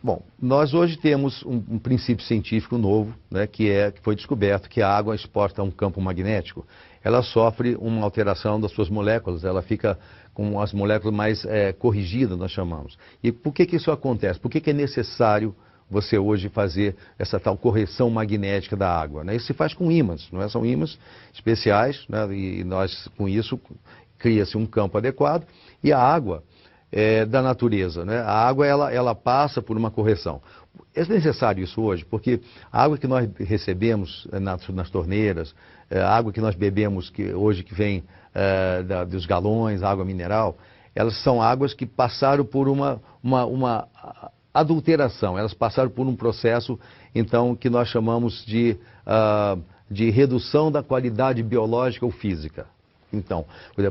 Bom, nós hoje temos um princípio científico novo, né, que foi descoberto que a água exposta a um campo magnético, ela sofre uma alteração das suas moléculas, ela fica com as moléculas mais corrigidas, nós chamamos. E por que isso acontece? Por que é necessário você hoje fazer essa tal correção magnética da água, né? Isso se faz com ímãs, não é? São ímãs especiais, né? E nós, com isso, cria-se um campo adequado e a água da natureza, né? A água ela passa por uma correção. É necessário isso hoje, porque a água que nós recebemos nas torneiras, a água que nós bebemos hoje que vem dos galões, água mineral, elas são águas que passaram por uma adulteração, elas passaram por um processo, então, que nós chamamos de redução da qualidade biológica ou física. Então,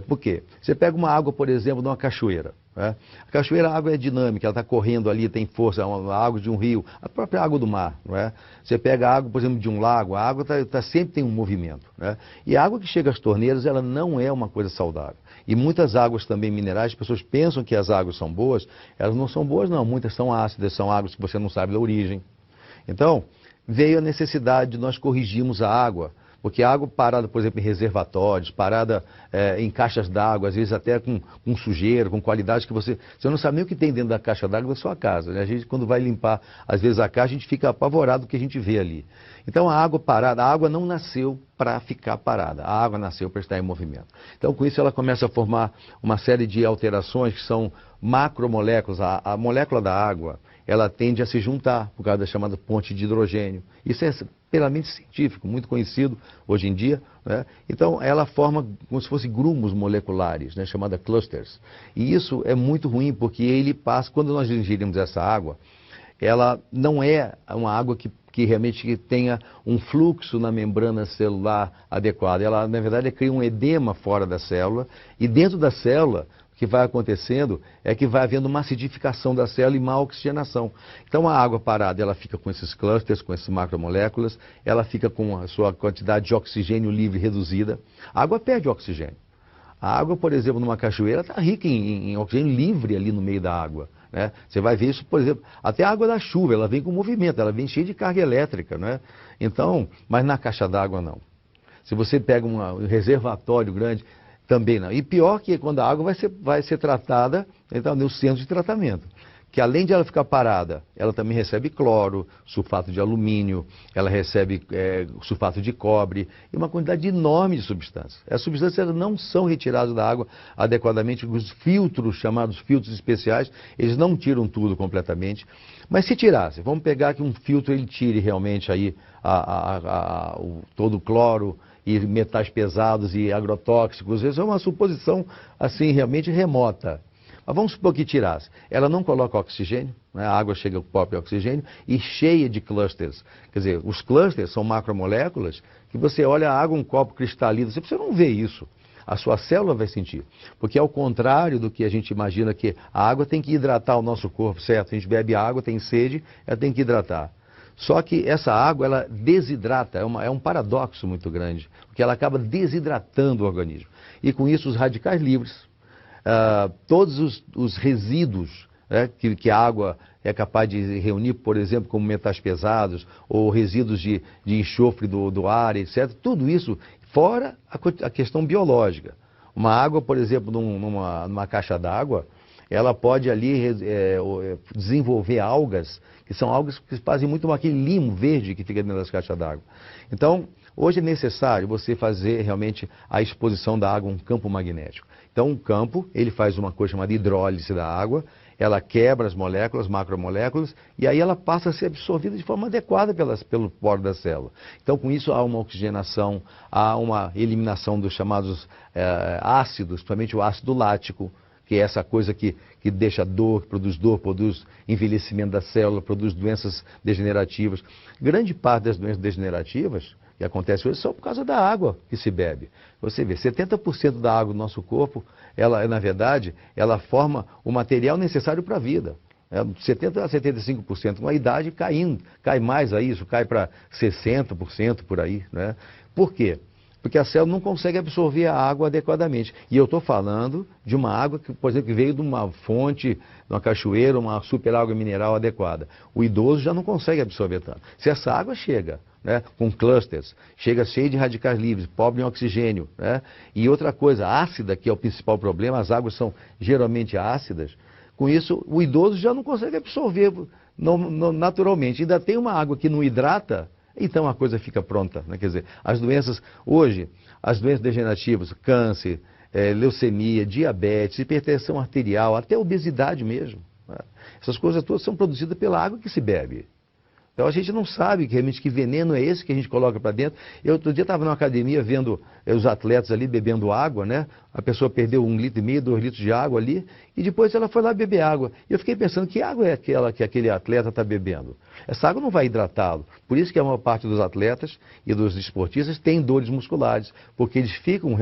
por quê? Você pega uma água, por exemplo, de uma cachoeira. Né? A cachoeira, a água é dinâmica, ela está correndo ali, tem força, a água de um rio, a própria água do mar. Não é? Você pega a água, por exemplo, de um lago, a água sempre tem um movimento. Né? E a água que chega às torneiras, ela não é uma coisa saudável. E muitas águas também minerais, as pessoas pensam que as águas são boas, elas não são boas não, muitas são ácidas, são águas que você não sabe da origem. Então, veio a necessidade de nós corrigirmos a água, porque a água parada, por exemplo, em reservatórios, parada em caixas d'água, às vezes até com sujeira, com qualidade que você não sabe nem o que tem dentro da caixa d'água da sua casa. Né? A gente, quando vai limpar, às vezes, a caixa, a gente fica apavorado do que a gente vê ali. Então, a água parada, a água não nasceu para ficar parada, a água nasceu para estar em movimento. Então, com isso, ela começa a formar uma série de alterações que são macromoléculas. A molécula da água, ela tende a se juntar por causa da chamada ponte de hidrogênio. Isso é puramente científico, muito conhecido hoje em dia. Né? Então, ela forma como se fossem grumos moleculares, né? Chamada clusters. E isso é muito ruim, porque ele passa, quando nós ingerimos essa água, ela não é uma água que realmente tenha um fluxo na membrana celular adequado. Ela, na verdade, cria um edema fora da célula, e dentro da célula, o que vai acontecendo é que vai havendo uma acidificação da célula e má oxigenação. Então a água parada, ela fica com esses clusters, com essas macromoléculas, ela fica com a sua quantidade de oxigênio livre reduzida. A água perde oxigênio. A água, por exemplo, numa cachoeira, está rica em oxigênio livre ali no meio da água. Né? Você vai ver isso, por exemplo, até a água da chuva, ela vem com movimento, ela vem cheia de carga elétrica. Né? Então, mas na caixa d'água não. Se você pega um reservatório grande, também não. E pior que quando a água vai ser tratada, então, no centro de tratamento. Que além de ela ficar parada, ela também recebe cloro, sulfato de alumínio, ela recebe sulfato de cobre e uma quantidade enorme de substâncias. As substâncias não são retiradas da água adequadamente, os filtros, chamados filtros especiais, eles não tiram tudo completamente. Mas se tirasse, vamos pegar que um filtro ele tire realmente aí todo o cloro, e metais pesados e agrotóxicos, isso é uma suposição assim realmente remota. Mas vamos supor que tirasse. Ela não coloca oxigênio, né? A água chega com o próprio oxigênio e cheia de clusters. Quer dizer, os clusters são macromoléculas que você olha a água, um copo cristalino, você não vê isso. A sua célula vai sentir. Porque ao contrário do que a gente imagina que a água tem que hidratar o nosso corpo, certo? A gente bebe água, tem sede, ela tem que hidratar. Só que essa água, ela desidrata, é um paradoxo muito grande, porque ela acaba desidratando o organismo. E com isso os radicais livres, todos os resíduos, né, que a água é capaz de reunir, por exemplo, como metais pesados, ou resíduos de enxofre do ar, etc., tudo isso fora a questão biológica. Uma água, por exemplo, numa caixa d'água, ela pode ali desenvolver algas, que são algas que fazem muito aquele limo verde que fica dentro das caixas d'água. Então, hoje é necessário você fazer realmente a exposição da água a um campo magnético. Então, um campo, ele faz uma coisa chamada hidrólise da água, ela quebra as moléculas, macromoléculas, e aí ela passa a ser absorvida de forma adequada pelo poro da célula. Então, com isso, há uma oxigenação, há uma eliminação dos chamados ácidos, principalmente o ácido lático, que é essa coisa que deixa dor, produz envelhecimento da célula, produz doenças degenerativas. Grande parte das doenças degenerativas que acontecem hoje são por causa da água que se bebe. Você vê, 70% da água do nosso corpo, ela, na verdade, ela forma o material necessário para a vida. 70% a 75%, com a idade cai mais a isso, cai para 60% por aí. Né? Por quê? Porque a célula não consegue absorver a água adequadamente. E eu estou falando de uma água que, por exemplo, que veio de uma fonte, de uma cachoeira, uma super água mineral adequada. O idoso já não consegue absorver tanto. Se essa água chega, né, com clusters, chega cheia de radicais livres, pobre em oxigênio, né, e outra coisa, ácida, que é o principal problema, as águas são geralmente ácidas, com isso o idoso já não consegue absorver naturalmente. Ainda tem uma água que não hidrata, então a coisa fica pronta, né? Quer dizer, as doenças, hoje, as doenças degenerativas, câncer, leucemia, diabetes, hipertensão arterial, até obesidade mesmo, né? Essas coisas todas são produzidas pela água que se bebe. Então a gente não sabe realmente que veneno é esse que a gente coloca para dentro. Eu outro dia estava numa academia vendo os atletas ali bebendo água, né? A pessoa perdeu 1,5 litro, 2 litros de água ali, e depois ela foi lá beber água. E eu fiquei pensando, que água é aquela que aquele atleta está bebendo? Essa água não vai hidratá-lo. Por isso que a maior parte dos atletas e dos esportistas tem dores musculares, porque eles ficam